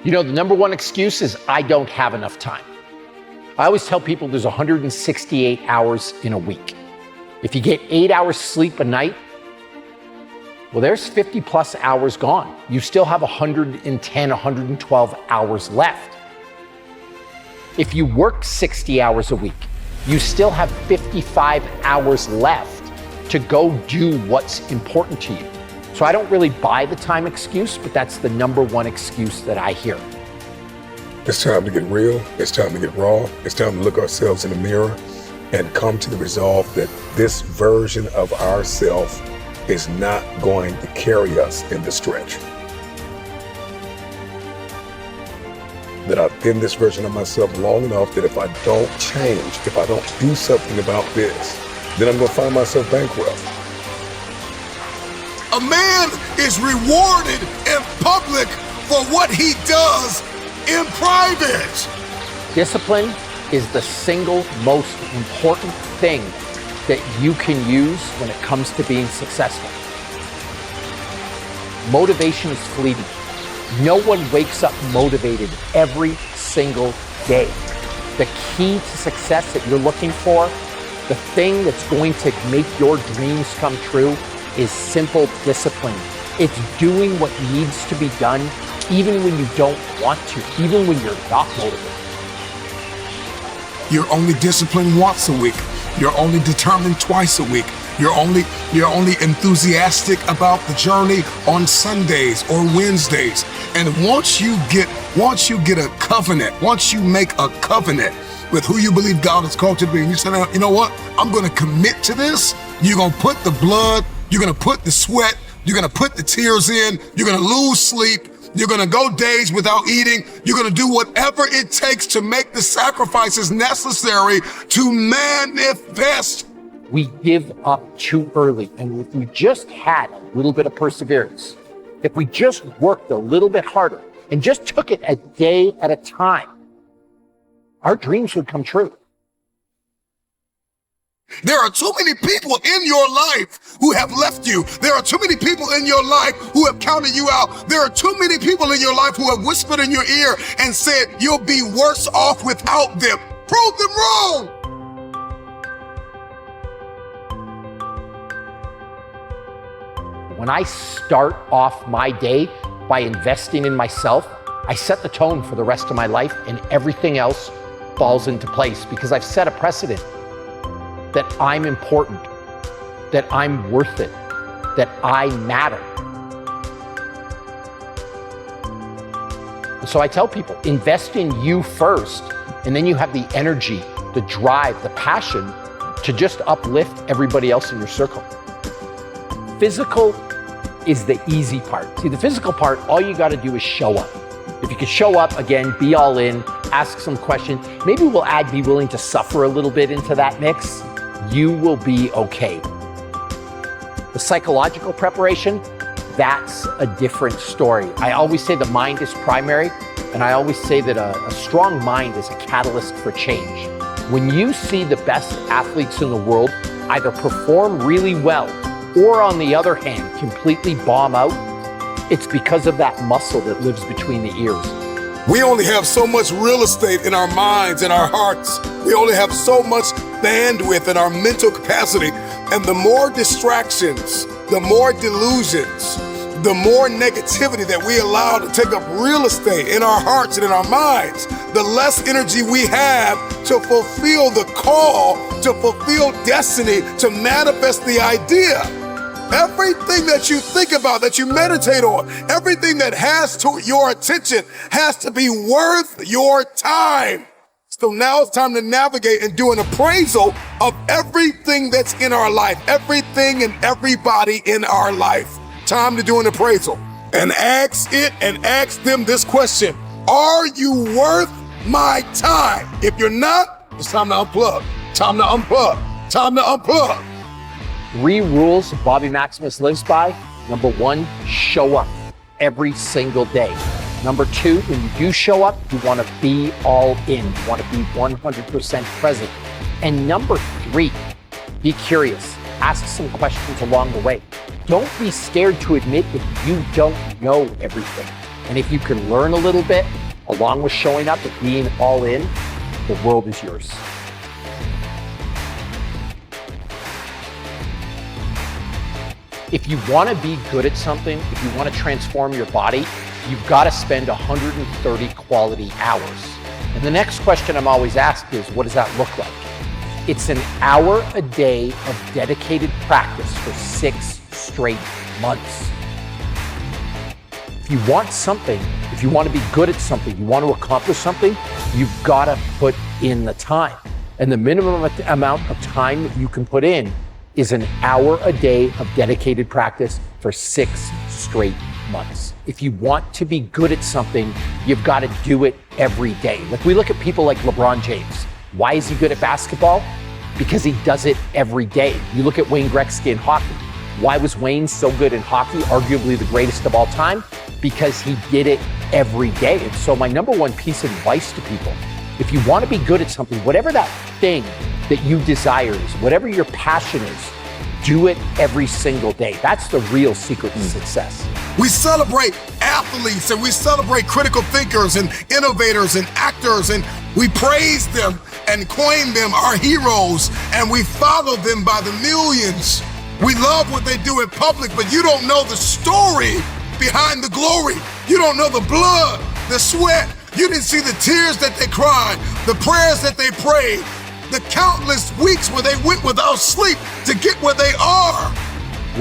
You know, the number one excuse is I don't have enough time. I always tell people there's 168 hours in a week. If you get 8 hours sleep a night, well, there's 50 plus hours gone. You still have 110, 112 hours left. If you work 60 hours a week, you still have 55 hours left to go do what's important to you. So I don't really buy the time excuse, but that's the number one excuse that I hear. It's time to get real. It's time to get raw. It's time to look ourselves in the mirror and come to the resolve that this version of ourselves is not going to carry us in the stretch. That I've been this version of myself long enough that if I don't change, if I don't do something about this, then I'm going to find myself bankrupt. A man is rewarded in public for what he does in private. Discipline is the single most important thing that you can use when it comes to being successful. Motivation is fleeting. No one wakes up motivated every single day. The key to success that you're looking for, the thing that's going to make your dreams come true, is simple discipline. It's doing what needs to be done, even when you don't want to, even when you're not motivated. You're only disciplined once a week. You're only determined twice a week. You're only enthusiastic about the journey on Sundays or Wednesdays. And once you get a covenant, once you make a covenant with who you believe God has called you to be, and you say, you know what? I'm going to commit to this. You're going to put the blood, you're going to put the sweat, you're going to put the tears in, you're going to lose sleep, you're going to go days without eating, you're going to do whatever it takes to make the sacrifices necessary to manifest. We give up too early, and if we just had a little bit of perseverance, if we just worked a little bit harder and just took it a day at a time, our dreams would come true. There are too many people in your life who have left you. There are too many people in your life who have counted you out. There are too many people in your life who have whispered in your ear and said, you'll be worse off without them. Prove them wrong. When I start off my day by investing in myself, I set the tone for the rest of my life, and everything else falls into place because I've set a precedent that I'm important, that I'm worth it, that I matter. And so I tell people, invest in you first, and then you have the energy, the drive, the passion to just uplift everybody else in your circle. Physical is the easy part. See, the physical part, all you got to do is show up. If you could show up, again, be all in, ask some questions. Maybe we'll add be willing to suffer a little bit into that mix. You will be okay. The psychological preparation, that's a different story. I always say the mind is primary, and I always say that a strong mind is a catalyst for change. When you see the best athletes in the world either perform really well or, on the other hand, completely bomb out, it's because of that muscle that lives between the ears. We only have so much real estate in our minds and our hearts. We only have so much bandwidth in our mental capacity. And the more distractions, the more delusions, the more negativity that we allow to take up real estate in our hearts and in our minds, the less energy we have to fulfill the call, to fulfill destiny, to manifest the idea. Everything that you think about, that you meditate on, everything that has to your attention has to be worth your time. So now it's time to navigate and do an appraisal of everything that's in our life, everything and everybody in our life. Time to do an appraisal and ask them this question. Are you worth my time? If you're not, it's time to unplug. Time to unplug. Time to unplug. 3 rules Bobby Maximus lives by. Number 1, show up every single day. Number 2, when you do show up, you want to be all in. You want to be 100% present. And number 3, be curious. Ask some questions along the way. Don't be scared to admit if you don't know everything. And if you can learn a little bit, along with showing up and being all in, the world is yours. If you want to be good at something, if you want to transform your body, you've got to spend 130 quality hours. And the next question I'm always asked is, what does that look like? It's an hour a day of dedicated practice for 6 straight months. If you want something, if you want to be good at something, you want to accomplish something, you've got to put in the time. And the minimum amount of time that you can put in is an hour a day of dedicated practice for 6 straight months. If you want to be good at something, you've got to do it every day. Like, we look at people like LeBron James. Why is he good at basketball? Because he does it every day. You look at Wayne Gretzky in hockey. Why was Wayne so good in hockey, arguably the greatest of all time? Because he did it every day. And so my number one piece of advice to people, if you want to be good at something, whatever that thing that you desire is, whatever your passion is, do it every single day. That's the real secret to success. We celebrate athletes and we celebrate critical thinkers and innovators and actors, and we praise them and coin them our heroes, and we follow them by the millions. We love what they do in public, but you don't know the story behind the glory. You don't know the blood, the sweat. You didn't see the tears that they cried, the prayers that they prayed, the countless weeks where they went without sleep to get where they are.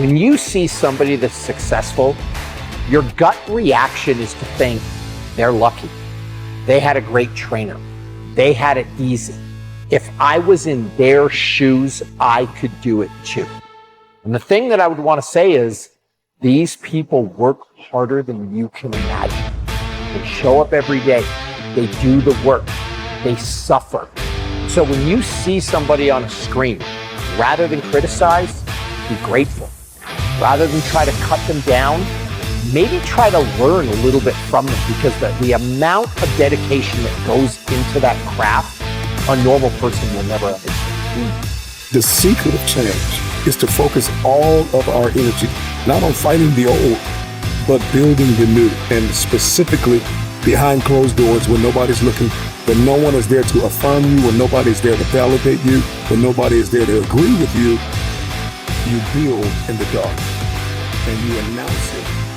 When you see somebody that's successful, your gut reaction is to think they're lucky. They had a great trainer. They had it easy. If I was in their shoes, I could do it too. And the thing that I would want to say is, these people work harder than you can imagine. They show up every day. They do the work. They suffer. So when you see somebody on a screen, rather than criticize, be grateful. Rather than try to cut them down, maybe try to learn a little bit from them, because the amount of dedication that goes into that craft, a normal person will never understand. The secret of change is to focus all of our energy, not on fighting the old, but building the new. And specifically behind closed doors, when nobody's looking, when no one is there to affirm you, when nobody's there to validate you, when nobody is there to agree with you, you build in the dark and you announce it